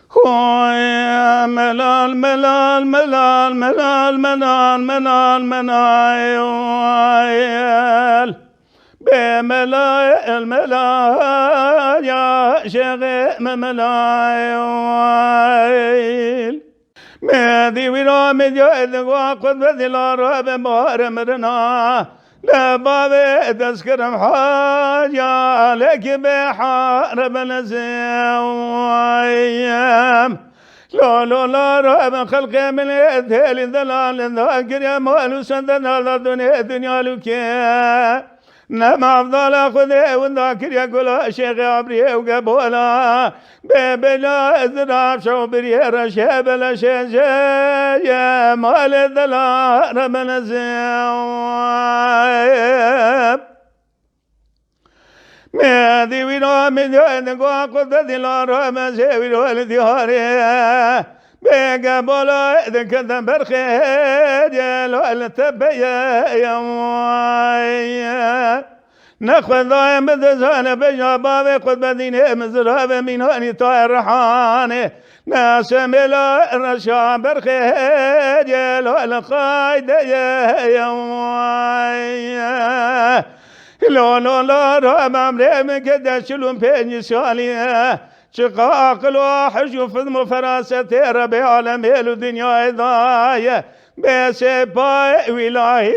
خويا ملال ملال ملال ملال ملال ملال منايل بملايل ملايل يا شيخ ملايل مادي ولا مديد وقد بدل رب مار مرنا لا باب تذكر حاجة لك بحارب نزيم لا لا لا رب خلق من الثالث ذلال ذاكر يا مال سندنا الدنيا لك نعم أفضل خذي وذاكر يقول شيخ عبري وقبولا ببلا إذراف شوبري رشاب لشيش يا مال الذلال من الزيب مادي وينا من يوين قد دلا رام زيوي والدياري بقبولا إذا كنت برخيد يا لول تبيا يا مويا نخذ ضايم بذزان بجابابي قد بديني مزرابي من هاني طاير رحاني ناس ملا الرشا برخيد يا لول خايد يا مويا لا لا لا رام عمري من كده شلون بيني ساليه شقاق الواحد شوف المفراسة ربي عالمي الدنيا إضاية بسباي ولاهي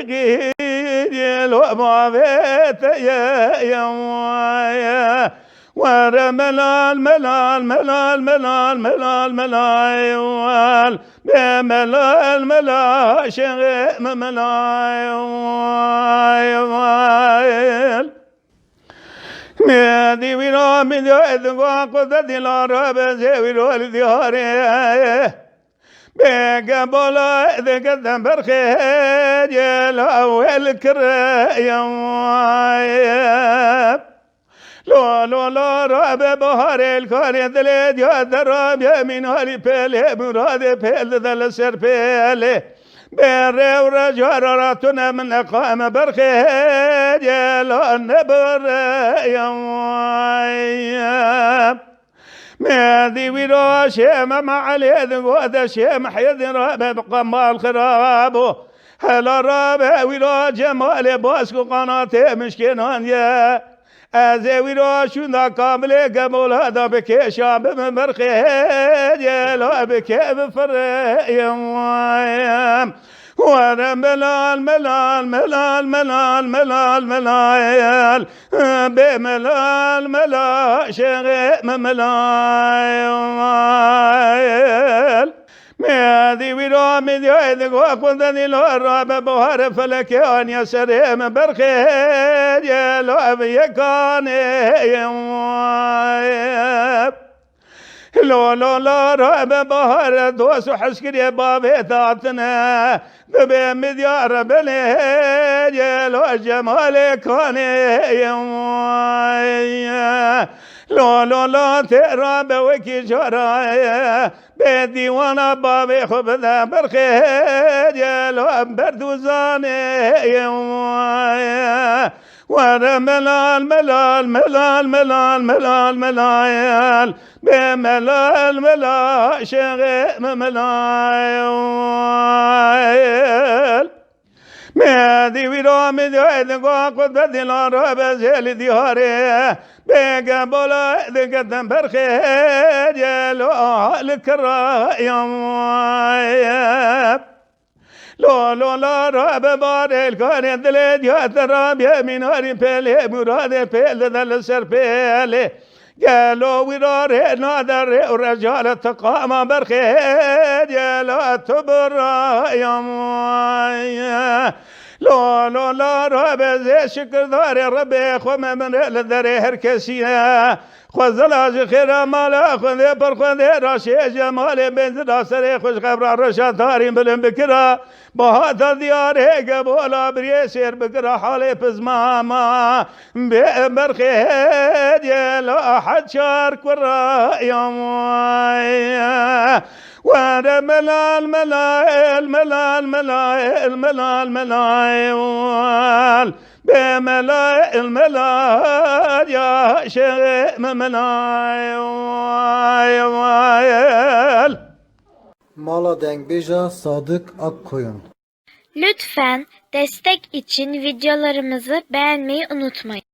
غير لو ما بيت يا مويا ورملال ملال ملال ملال ملال ملال بملال ملال شغي ملال مادي ولا من يد وقد دلا رب زي والدياري بقبلا إذا قدم برخيد يا لأول كريم لا لا لا رب بهار الكاري دليد يا دراب يا من هالي بيلي مراد بيل دل سر بيلي بيري ورجاراتنا من أقام برخيد يا لا نبر يا مادي ويرا شيم مع عليد وهذا شيم حيد راب بقما الخراب هلا راب ويرا جمال باسكو قناتي مشكنان يا أزويرا شونا كامل قبل هذا بكي شاب من برخيد يا لا بكي بفريم وانا ملال ملال ملال ملال ملال ملال بملال ملال شغي ملال مادي ويرا من يد وقد دلا راب بهار فلك ان يسرم برخيد يا لو يكان لا لا لا راب بهار دوس حسكري بابي تاتنا ببي مديار بليد يا لو جمال كان لا لا لا تراب وكي جرايا بدي وانا بابي خبذا برخيد يا لو بردوزاني وانا ملال ملال ملال ملال ملال ملال بملال ملال شغي ملال مادي ويرا مديد قد بدل رب زي دياري بقبلا إذا قدم برخيد يا لو الكرايم لا لا لا رب بار الكون دليد يا تراب يا من هاري بيلي مراد بيل دل سر بيلي قالوا ويرار نادر ورجال تقام برخيد يا لا تبر يا مويا لا لا لا رب زي شكر دار ربي خم من الذري هركسيا خزلا خير مالا خذ برخذ راشي جمال بنت راسري خوش خبر رشاد دارين بلن بكرا بهذا ديار قبولا بريسير بكرا حالي بزماما برخيد يا لا أحد شارك ورا يا مويا وانا ملال ملال ملال ملال ملال ملال بملاء الملال يا شيخ ملاي Mala Dengbeja Sadık Akkoyun. Lütfen destek için videolarımızı beğenmeyi unutmayın.